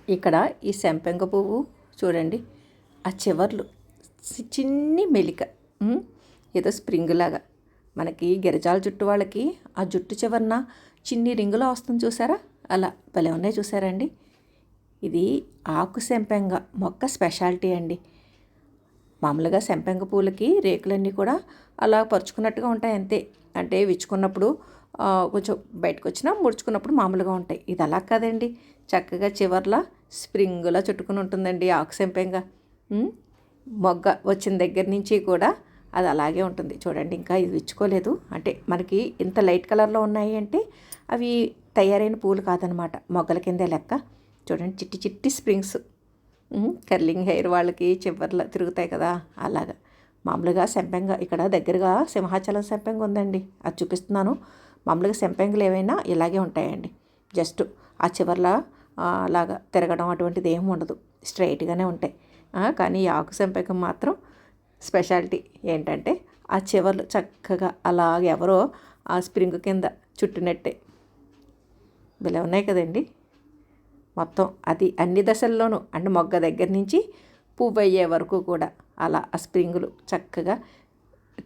ఇక్కడ ఈ సంపెంగ పువ్వు చూడండి, ఆ చివర్లు చిన్ని మెలిక, ఏదో స్ప్రింగ్ లాగా. మనకి గిరజాల జుట్టు వాళ్ళకి ఆ జుట్టు చివరన చిన్ని రింగులో వస్తుంది చూసారా, అలా భలే ఉన్నాయి చూసారండి. ఇది ఆకు సంపెంగ మొక్క స్పెషాలిటీ అండి. మామూలుగా సంపెంగ పూలకి రేకులన్నీ కూడా అలా పరుచుకున్నట్టుగా ఉంటాయి అంతే. అంటే విచ్చుకున్నప్పుడు కొంచెం బయటకు వచ్చినా ముడుచుకున్నప్పుడు మామూలుగా ఉంటాయి. ఇది అలా కాదండి, చక్కగా చివర్లా స్ప్రింగులా చుట్టుకుని ఉంటుందండి ఆకు సంపెంగ. మొగ్గ వచ్చిన దగ్గర నుంచి కూడా అది అలాగే ఉంటుంది చూడండి. ఇంకా ఇది విచ్చుకోలేదు, అంటే మనకి ఇంత లైట్ కలర్లో ఉన్నాయి అంటే అవి తయారైన పూలు కాదనమాట, మొగ్గల కిందే లెక్క. చూడండి చిట్టి చిట్టి స్ప్రింగ్స్, కర్లింగ్ హెయిర్ వాళ్ళకి చివర్లో తిరుగుతాయి కదా అలాగా. మామూలుగా సంపెంగ ఇక్కడ దగ్గరగా సింహాచలం సంపెంగ ఉందండి, అది చూపిస్తున్నాను. మామూలుగా సంపెంగలు ఏవైనా ఇలాగే ఉంటాయండి, జస్ట్ ఆ చివర్లా అలాగా తిరగడం అటువంటిది ఏమి ఉండదు, స్ట్రైట్గానే ఉంటాయి. కానీ ఈ ఆకు సంపెంగం మాత్రం స్పెషాలిటీ ఏంటంటే ఆ చివర్లు చక్కగా అలా ఎవరో ఆ స్ప్రింగ్ కింద చుట్టినట్టే భలే ఉన్నాయి కదండి. మొత్తం అది అన్ని దశల్లోనూ, అంటే మొగ్గ దగ్గర నుంచి పువ్వు అయ్యే వరకు కూడా అలా ఆ స్ప్రింగులు చక్కగా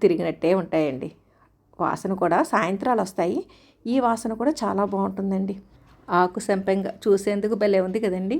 తిరిగినట్టే ఉంటాయండి. వాసన కూడా సాయంత్రాలు వస్తాయి, ఈ వాసన కూడా చాలా బాగుంటుందండి. ఆకు సంపెంగ చూసేందుకు భలే ఉంది కదండి.